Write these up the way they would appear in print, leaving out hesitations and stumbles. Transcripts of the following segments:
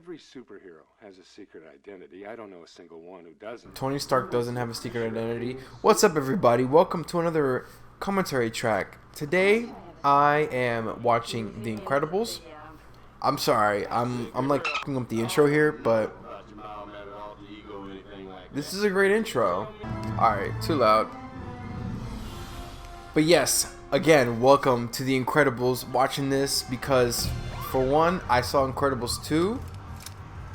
Every superhero has a secret identity. I don't know a single one who doesn't. Tony Stark doesn't have a secret identity. What's up, everybody? Welcome to another commentary track. Today, I am watching The Incredibles. I'm sorry, I'm like f***ing up the intro here, but this is a great intro. Alright, too loud. But yes, again, welcome to The Incredibles. Watching this because, for one, I saw Incredibles 2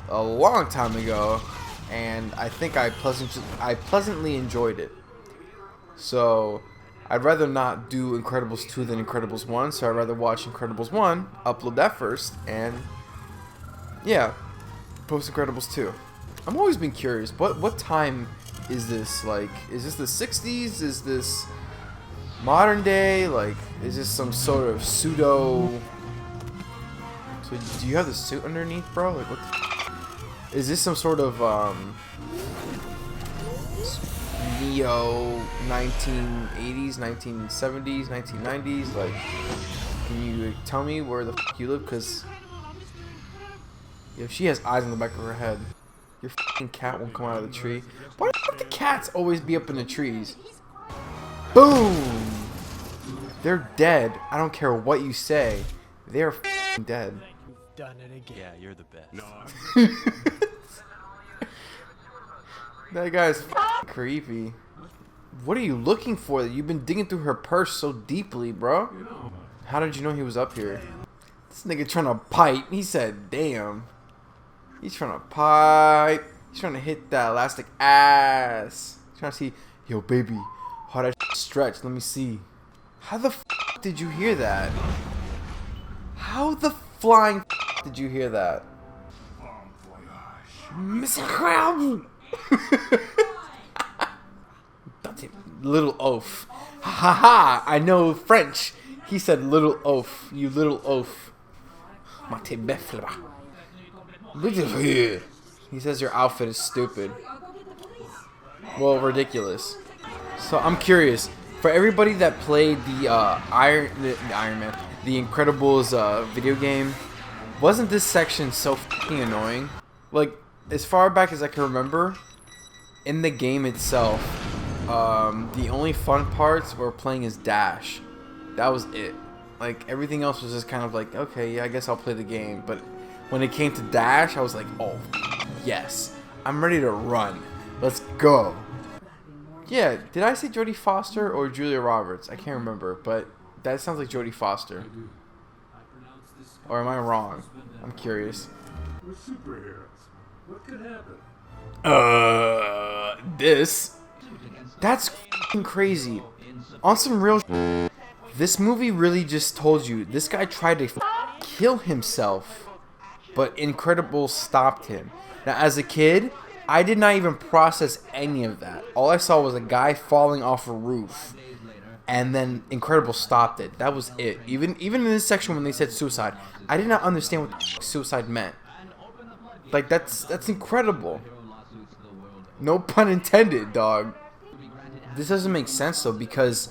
a long time ago, and I think I pleasantly enjoyed it. So I'd rather not do Incredibles 2 than Incredibles 1, so I'd rather watch Incredibles 1, upload that first, and yeah, post Incredibles 2. I'm always been curious, what time is this? Like, is this the 60s? Is this modern day? Like, is this some sort of pseudo... So do you have the suit underneath, bro? Like, what the... Is this some sort of neo 1980s, 1970s, 1990s? Like, can you tell me where the f you live? Cause if she has eyes on the back of her head, your f***ing cat won't come out of the tree. Why the f*** the cats always be up in the trees? Boom! They're dead. I don't care what you say. They're f***ing dead. Done it again. Yeah, you're the best. No. That guy's creepy. What are you looking for? You've been digging through her purse so deeply, bro. How did you know he was up here? This nigga trying to pipe. He said, damn. He's trying to pipe. He's trying to hit that elastic ass. He's trying to see, yo, baby, how that stretch. Let me see. How the f did you hear that? How the flying f did you hear that? Mr. Incredible! Little oaf. Ha ha ha! I know French. He said little oaf. You little oaf. He says your outfit is stupid. Well, ridiculous. So I'm curious. For everybody that played the Iron Man, the Incredibles video game, wasn't this section so fucking annoying? Like, as far back as I can remember, in the game itself, the only fun parts were playing as Dash. That was it. Like, everything else was just kind of like, okay, yeah, I guess I'll play the game. But when it came to Dash, I was like, oh, yes, I'm ready to run. Let's go. Yeah, did I say Jodie Foster or Julia Roberts? I can't remember, but that sounds like Jodie Foster. Or am I wrong? I'm curious. We're superheroes. What could happen? This? That's f***ing crazy. On some real sh**, this movie really just told you this guy tried to kill himself, but Incredible stopped him. Now, as a kid, I did not even process any of that. All I saw was a guy falling off a roof, and then Incredible stopped it. That was it. Even in this section when they said suicide, I did not understand what suicide meant. Like, that's incredible. No pun intended, dog. This doesn't make sense though, because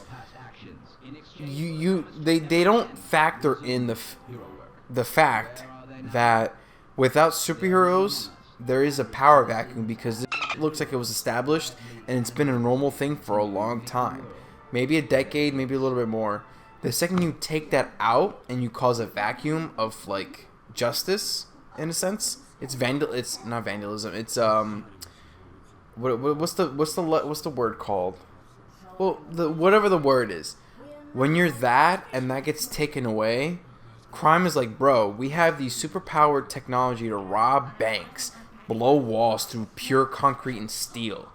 they don't factor in the fact that without superheroes there is a power vacuum, because this looks like it was established and it's been a normal thing for a long time. Maybe a decade, maybe a little bit more. The second you take that out and you cause a vacuum of like justice, in a sense, it's not vandalism. It's what's the word called? Well, whatever the word is. When you're that and that gets taken away, crime is like, bro, we have the superpowered technology to rob banks, blow walls through pure concrete and steel.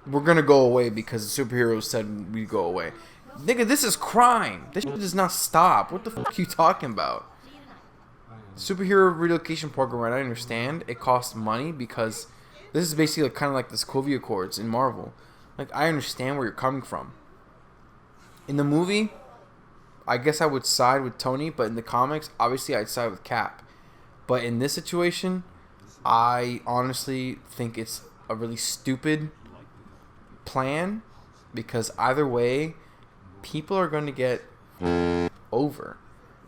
We're gonna go away because the superheroes said we go away. Nigga, this is crime. This shit does not stop. What the fuck are you talking about? Superhero relocation program, I understand. It costs money because this is basically kind of like the Sokovia Accords in Marvel. Like, I understand where you're coming from. In the movie, I guess I would side with Tony, but in the comics, obviously I'd side with Cap. But in this situation, I honestly think it's a really stupid plan, because either way, people are going to get over,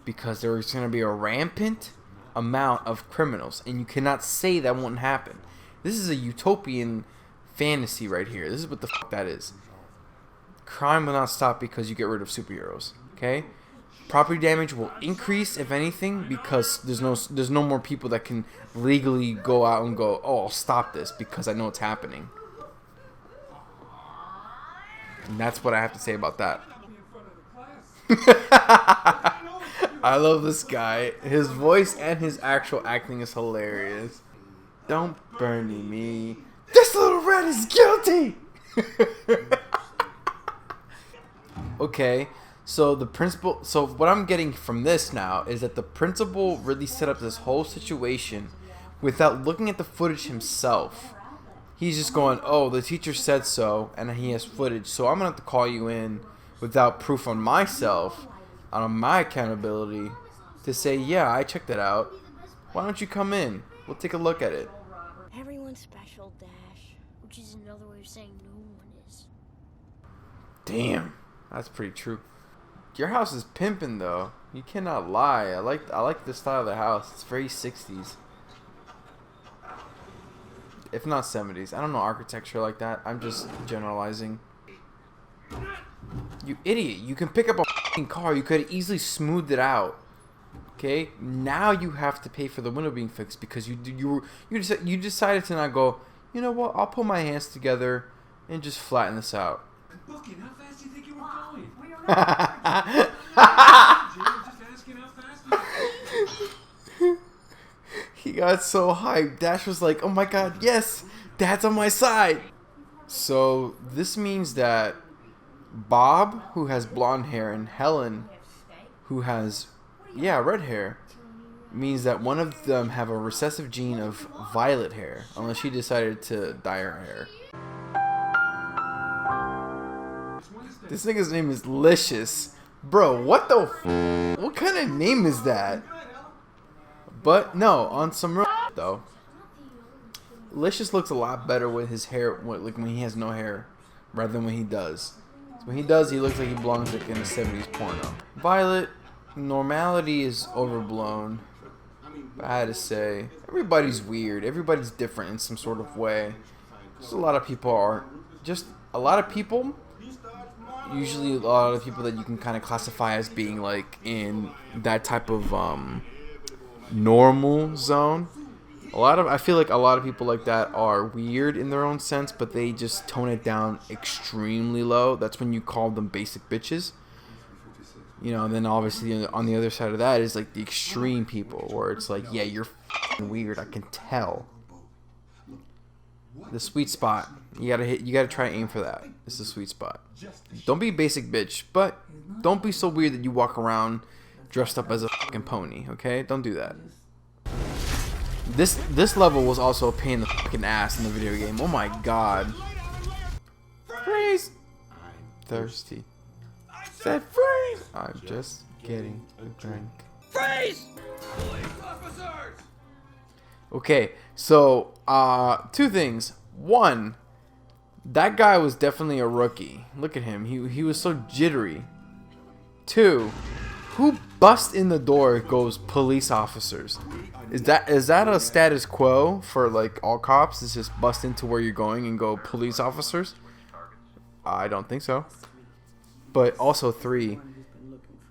because there's going to be a rampant amount of criminals, and you cannot say that won't happen. This is a utopian fantasy right here. This is what the fuck that is. Crime will not stop because you get rid of superheroes. Okay, property damage will increase if anything because there's no more people that can legally go out and go, oh, I'll stop this because I know it's happening. And that's what I have to say about that. I love this guy. His voice and his actual acting is hilarious. Don't Bernie me. This little rat is guilty. Okay, so the principal. So what I'm getting from this now is that the principal really set up this whole situation without looking at the footage himself. He's just going, oh, the teacher said so, and he has footage, so I'm gonna have to call you in without proof on myself, on my accountability, to say, yeah, I checked it out. Why don't you come in? We'll take a look at it. Everyone's special, Dash. Which is another way of saying no one is. Damn, that's pretty true. Your house is pimping though. You cannot lie. I like the style of the house. It's very 60s. If not 70s. I don't know architecture like that. I'm just generalizing. You idiot. You can pick up a f***ing car. You could have easily smoothed it out. Okay? Now you have to pay for the window being fixed because you decided to not go, you know what? I'll put my hands together and just flatten this out. Booking, how fast do you think you were going? Just asking how fast He got so hyped. Dash was like, oh my god, yes, Dad's on my side. So this means that Bob, who has blonde hair, and Helen, who has, red hair, means that one of them have a recessive gene of violet hair, unless she decided to dye her hair. This nigga's name is Licious. Bro, what the what kind of name is that? But no, on some real though, Licious looks a lot better with his hair, like when he has no hair, rather than when he does. So when he does, he looks like he belongs like in a 70s porno. Violet, normality is overblown. I had to say, everybody's weird. Everybody's different in some sort of way. Just a lot of people are, just a lot of people. Usually, a lot of people that you can kind of classify as being like in that type of normal zone. I feel like a lot of people like that are weird in their own sense, but they just tone it down extremely low. That's when you call them basic bitches. You know, and then obviously on the other side of that is like the extreme people, where it's like, yeah, you're f***ing weird. I can tell. The sweet spot. You gotta try to aim for that. It's the sweet spot. Don't be a basic bitch, but don't be so weird that you walk around dressed up as a fucking pony, okay? Don't do that. This level was also a pain in the fucking ass in the video game. Oh my god. Freeze! I'm thirsty. Said freeze! I'm just getting a drink. Freeze! Okay, so two things. One, that guy was definitely a rookie. Look at him. He was so jittery. Two, who busts in the door goes police officers? Is that a status quo for like all cops? Is just bust into where you're going and go police officers? I don't think so. But also three,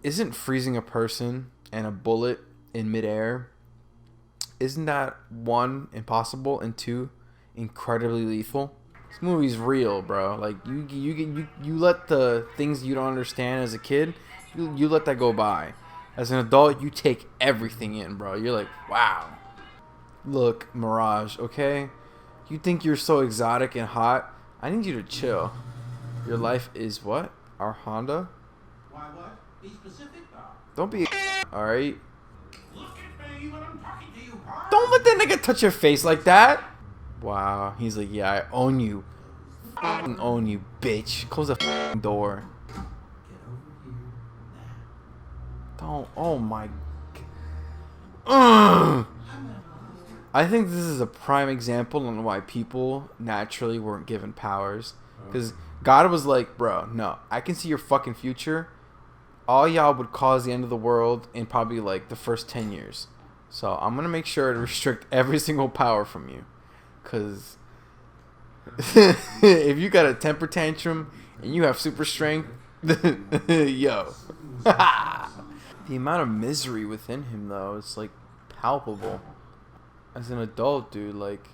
isn't freezing a person and a bullet in midair, isn't that one, impossible, and two, incredibly lethal? This movie's real, bro. Like you let the things you don't understand as a kid, you let that go by. As an adult, you take everything in, bro. You're like, wow. Look, Mirage, okay? You think you're so exotic and hot? I need you to chill. Your life is what? Our Honda? Why what? Be specific, though. Don't be alright? Look at me when I'm talking to you, huh? Don't let that nigga touch your face like that. Wow. He's like, yeah, I own you. F***ing own you, bitch. Close the f***ing door. Don't. Oh my. Ugh. I think this is a prime example on why people naturally weren't given powers. Because God was like, bro, no, I can see your fucking future. All y'all would cause the end of the world in probably like the first 10 years. So I'm gonna make sure to restrict every single power from you, cause if you got a temper tantrum and you have super strength, yo, the amount of misery within him though, it's like palpable. As an adult, dude, like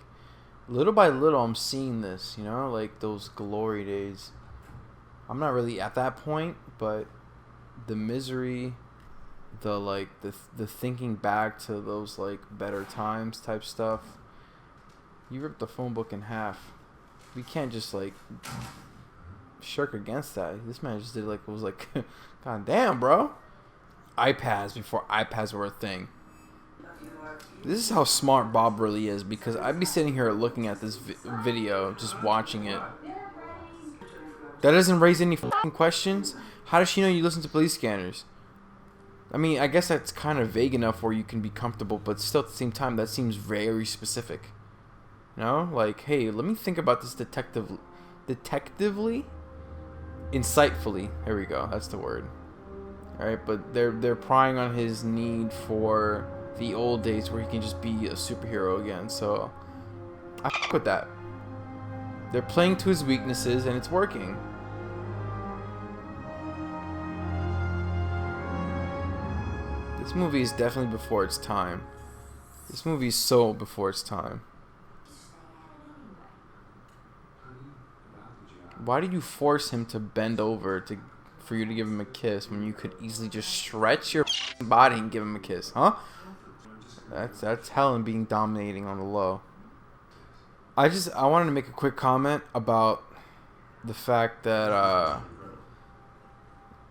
little by little, I'm seeing this. You know, like those glory days. I'm not really at that point, but the misery, the thinking back to those like better times type stuff. You ripped the phone book in half. We can't just like shirk against that. This man just did like it was like, god damn, bro. iPads before iPads were a thing. This is how smart Bob really is, because I'd be sitting here looking at this video, just watching it. That doesn't raise any fucking questions. How does she know you listen to police scanners? I mean, I guess that's kind of vague enough where you can be comfortable, but still at the same time, that seems very specific. You know? Like, hey, let me think about this detectively. Insightfully. There we go. That's the word. Alright, but they're prying on his need for the old days where he can just be a superhero again. So, I fuck with that. They're playing to his weaknesses, and it's working. This movie is definitely before its time. This movie is so before its time. Why did you force him to bend over for you to give him a kiss when you could easily just stretch your body and give him a kiss, huh? That's Helen being dominating on the low. I wanted to make a quick comment about the fact that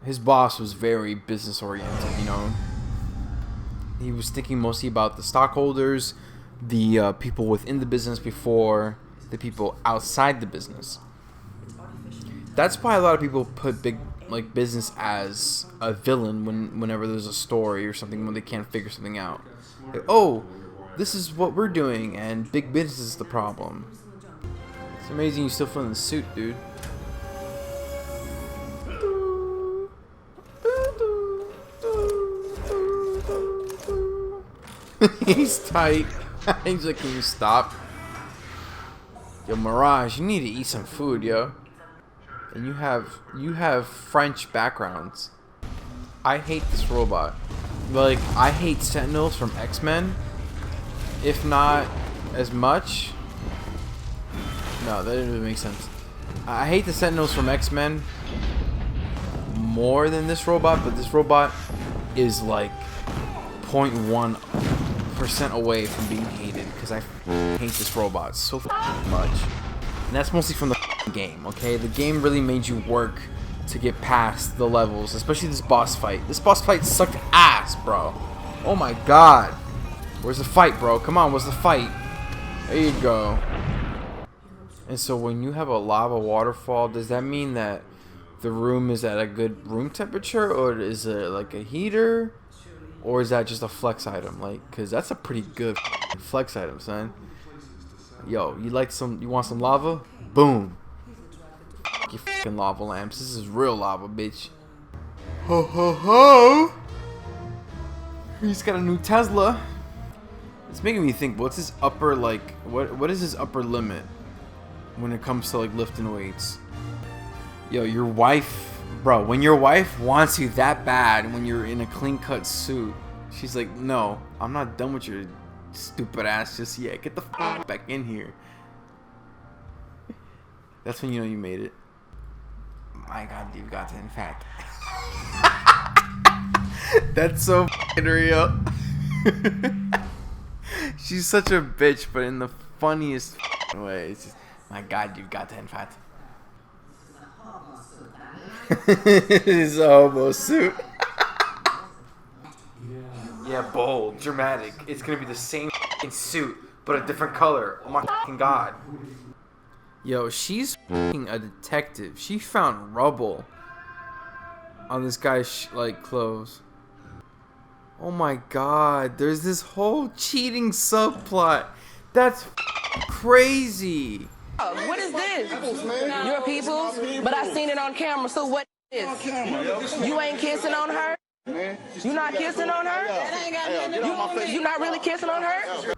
his boss was very business oriented, you know. He was thinking mostly about the stockholders, the people within the business before the people outside the business. That's why a lot of people put big business as a villain whenever there's a story or something when they can't figure something out. Like, oh, this is what we're doing, and big business is the problem. It's amazing you still feel in the suit, dude. He's tight. He's like, can you stop? Yo, Mirage, you need to eat some food, yo. And you have French backgrounds. I hate this robot. Like, I hate Sentinels from X-Men. If not as much. No, that didn't really make sense. I hate the Sentinels from X-Men more than this robot, but this robot is like 0.1% away from being hated, because I hate this robot so much. And that's mostly from the game, okay? The game really made you work to get past the levels, especially this boss fight. This boss fight sucked ass, bro. Oh my god. Where's the fight, bro? Come on, where's the fight? There you go. And so when you have a lava waterfall, does that mean that the room is at a good room temperature, or is it like a heater, or is that just a flex item? Like, cause that's a pretty good flex item, son. Yo, you want some lava? Boom. You fucking lava lamps. This is real lava, bitch. Ho ho ho! He's got a new Tesla. It's making me think, what's his upper, like, what is his upper limit when it comes to like lifting weights? Yo, your wife, bro, when your wife wants you that bad when you're in a clean cut suit, she's like, no, I'm not done with your stupid ass just yet. Get the fuck back in here. That's when you know you made it. My god, you got to in fact. That's so fucking real. She's such a bitch, but in the funniest way. It's just, my god, you've got to in fact. His homo suit. Yeah, bold, dramatic. It's gonna be the same suit, but a different color. Oh my fucking god. Yo, she's fucking a detective. She found rubble on this guy's like clothes. Oh my god, there's this whole cheating subplot. That's crazy. What is this? Your people's? But I seen it on camera, so what is this? You ain't kissing on her? You not kissing on her? You not really kissing on her?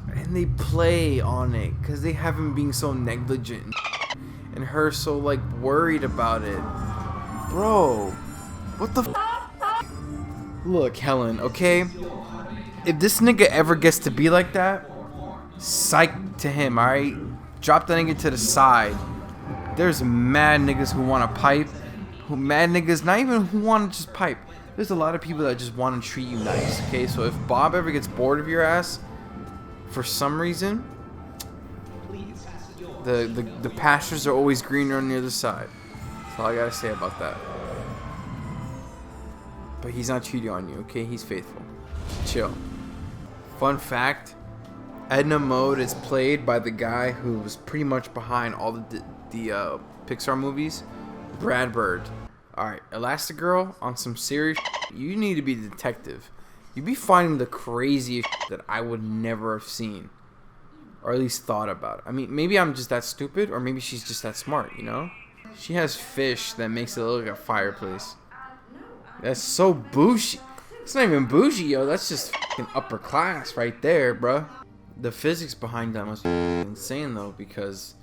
And they play on it because they have him being so negligent and her so like worried about it. Bro, what the Look, Helen, okay? If this nigga ever gets to be like that, psych to him, alright? Drop that nigga to the side. There's mad niggas who want to pipe. Mad niggas, not even who want to just pipe. There's a lot of people that just want to treat you nice, okay? So if Bob ever gets bored of your ass, for some reason, the pastures are always greener on the other side. That's all I gotta say about that. But he's not cheating on you, okay? He's faithful. Chill. Fun fact, Edna Mode is played by the guy who was pretty much behind all the Pixar movies, Brad Bird. Alright, Elastigirl, on some serious shit, you need to be a detective. You'd be finding the craziest shit that I would never have seen. Or at least thought about. I mean, maybe I'm just that stupid, or maybe she's just that smart, you know? She has fish that makes it look like a fireplace. That's so bougie. It's not even bougie, yo. That's just fucking upper class right there, bruh. The physics behind that must be insane, though, because...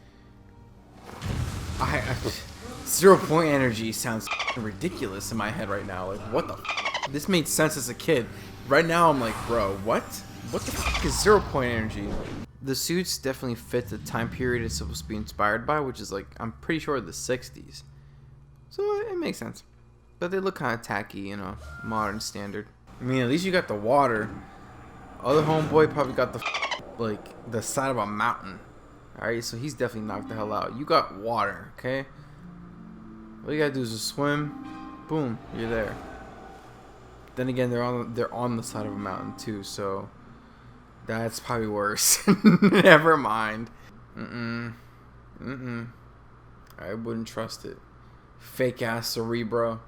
0 point energy sounds ridiculous in my head right now. Like, what the f? This made sense as a kid. Right now, I'm like, bro, what? What the f is 0 point energy? The suits definitely fit the time period it's supposed to be inspired by, which is like, I'm pretty sure the 60s. So it makes sense. But they look kind of tacky, you know, modern standard. I mean, at least you got the water. Other homeboy probably got the like the side of a mountain. All right, so he's definitely knocked the hell out. You got water, okay? All you gotta do is just swim. Boom, you're there. Then again, they're on the side of a mountain too, so that's probably worse. Never mind. I wouldn't trust it. Fake ass Cerebro.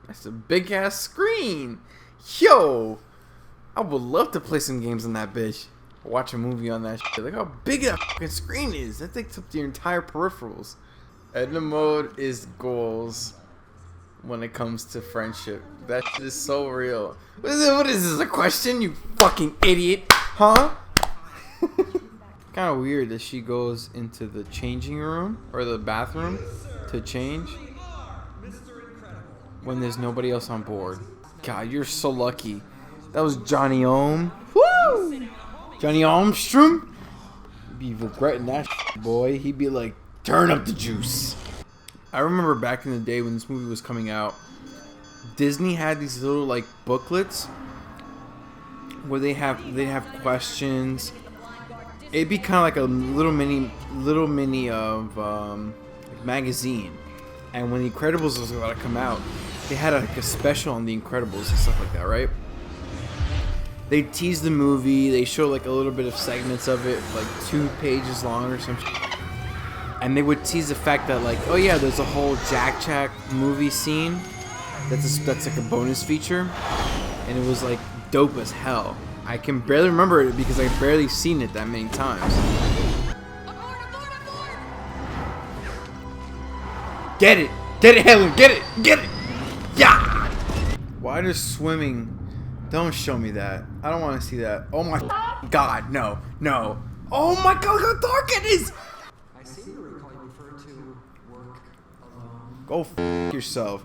That's a big ass screen. Yo, I would love to play some games on that bitch. Watch a movie on that shit. Look how big that fucking screen is. That takes up your entire peripherals. Edna Mode is goals when it comes to friendship. That shit is so real. What is this, a question, you fucking idiot? Huh? Kind of weird that she goes into the changing room or the bathroom to change when there's nobody else on board. God, you're so lucky. That was Johnny Ohm. Woo! Johnny Armstrong? Be regretting that shit, boy. He'd be like, turn up the juice. I remember back in the day when this movie was coming out, Disney had these little like booklets where they have questions. It'd be kind of like a little mini of like magazine. And when The Incredibles was about to come out, they had like a special on The Incredibles and stuff like that, right? They tease the movie. They show like a little bit of segments of it, like 2 pages long or something. And they would tease the fact that like, oh yeah, there's a whole Jack movie scene. That's like a bonus feature, and it was like dope as hell. I can barely remember it because I've barely seen it that many times. Get it, Helen, get it, yeah. Why does swimming? Don't show me that. I don't want to see that. Oh my God, no. Oh my God, look how dark it is. I seem to recall you referred to work alone. Go f yourself.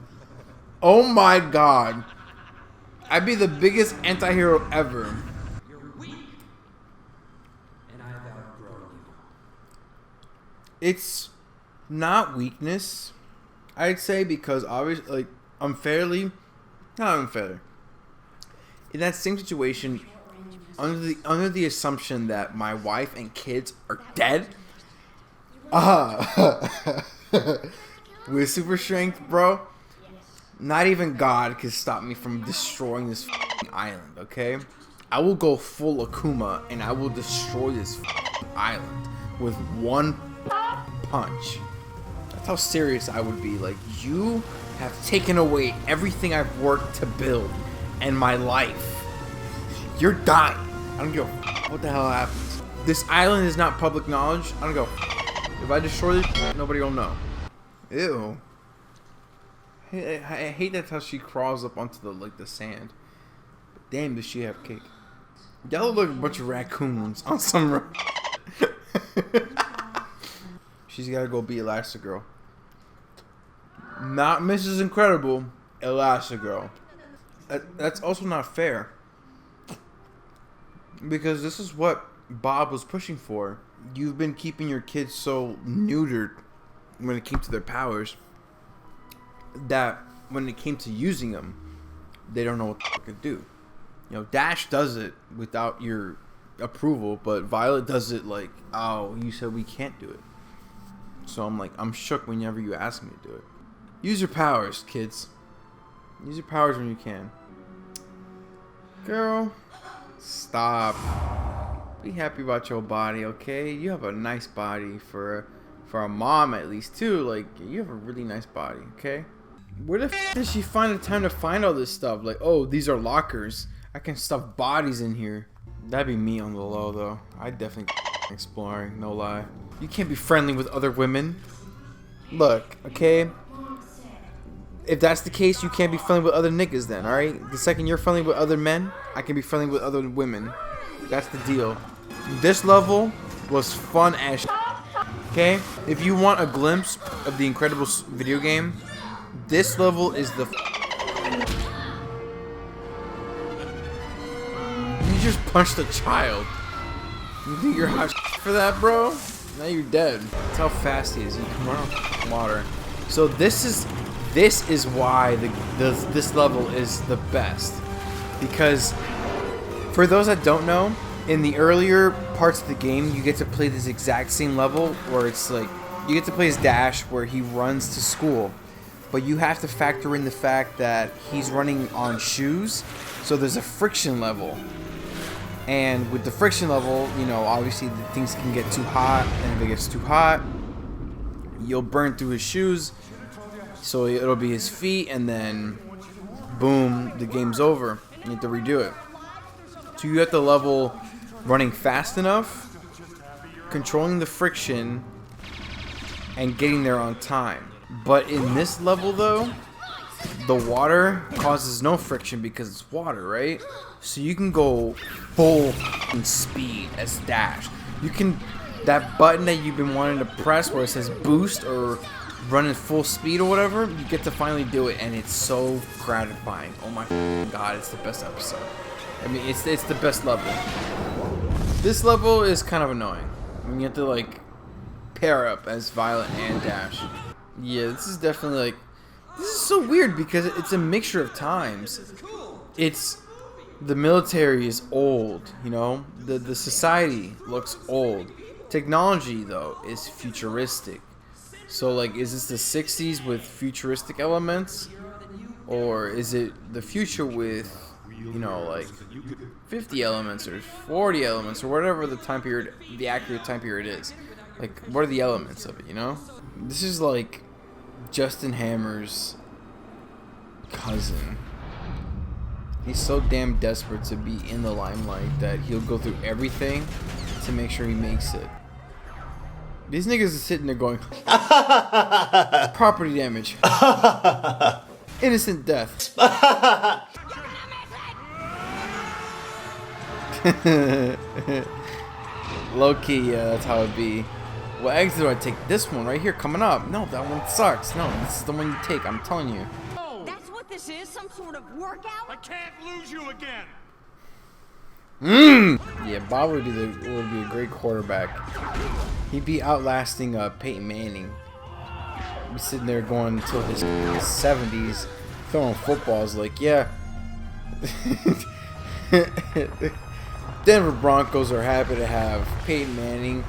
Oh my God. I'd be the biggest anti-hero ever. You're weak, and I've outgrown you. It's not weakness, I'd say, because obviously, like, not unfairly. In that same situation, under the assumption that my wife and kids are dead, with super strength, bro, not even God can stop me from destroying this island, okay? I will go full Akuma and I will destroy this island with one punch. That's how serious I would be. Like, you have taken away everything I've worked to build and my life. You're dying. I don't give a what the hell happens. This island is not public knowledge. I don't go. If I destroy this, nobody will know. Ew. I hate that's how she crawls up onto the sand. But damn, does she have cake? Y'all look like a bunch of raccoons on some road. She's gotta go be Elastigirl. Not Mrs. Incredible, Elastigirl. That's also not fair. Because this is what Bob was pushing for. You've been keeping your kids so neutered when it came to their powers that when it came to using them, they don't know what the fuck to do. You know, Dash does it without your approval, but Violet does it like, oh, you said we can't do it. So I'm like, I'm shook whenever you ask me to do it. Use your powers, kids. Use your powers when you can. Girl, stop. Be happy about your body, okay? You have a nice body for a mom at least too. Like, you have a really nice body, okay? Where the f did she find the time to find all this stuff? Like, oh, these are lockers. I can stuff bodies in here. That'd be me on the low though. I'd definitely exploring, no lie. You can't be friendly with other women. Look, okay? If that's the case, you can't be friendly with other niggas then, alright? The second you're friendly with other men, I can be friendly with other women. That's the deal. This level was fun as shit. Okay? If you want a glimpse of the Incredibles video game, this level is the You just punched a child. You think you're hot for that, bro? Now you're dead. That's how fast he is. He can run on water. So this is why this level is the best. Because for those that don't know, in the earlier parts of the game, you get to play this exact same level where it's like you get to play as Dash where he runs to school. But you have to factor in the fact that he's running on shoes, so there's a friction level. And with the friction level, you know, obviously the things can get too hot, and if it gets too hot, you'll burn through his shoes. So it'll be his feet, and then boom, the game's over. You have to redo it. So you have to level running fast enough, controlling the friction, and getting there on time. But in this level though, the water causes no friction because it's water, right? So you can go full speed as Dash. You can, that button that you've been wanting to press where it says boost or run at full speed or whatever, you get to finally do it, and it's so gratifying. Oh my god, it's the best episode. I mean, it's the best level. This level is kind of annoying. I mean, you have to like pair up as Violet and Dash. Yeah, this is definitely like, this is so weird because it's a mixture of times. It's, the military is old, you know, the society looks old. Technology though is futuristic. So like, is this the 60s with futuristic elements, or is it the future with, you know, like 50 elements or 40 elements or whatever the time period, the accurate time period is? Like, what are the elements of it, you know? This is like Justin Hammer's cousin. He's so damn desperate to be in the limelight that he'll go through everything to make sure he makes it. These niggas are sitting there going, property damage, innocent death. Low key, yeah, that's how it be. What exit do I take? This one right here coming up. No, that one sucks. No, this is the one you take. I'm telling you. That's what this is? Some sort of workout? I can't lose you again. Yeah, Bob would be a great quarterback. He'd be outlasting Peyton Manning. He'd be sitting there going until his 70s, throwing footballs like, yeah. Denver Broncos are happy to have Peyton Manning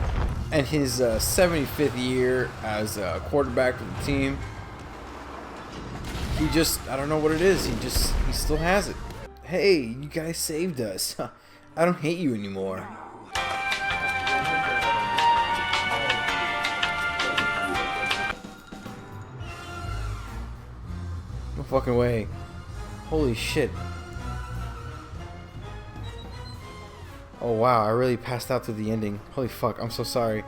and his 75th year as a quarterback for the team. He just, I don't know what it is. He still has it. Hey, you guys saved us. I don't hate you anymore. No fucking way. Holy shit. Oh wow, I really passed out to the ending. Holy fuck, I'm so sorry.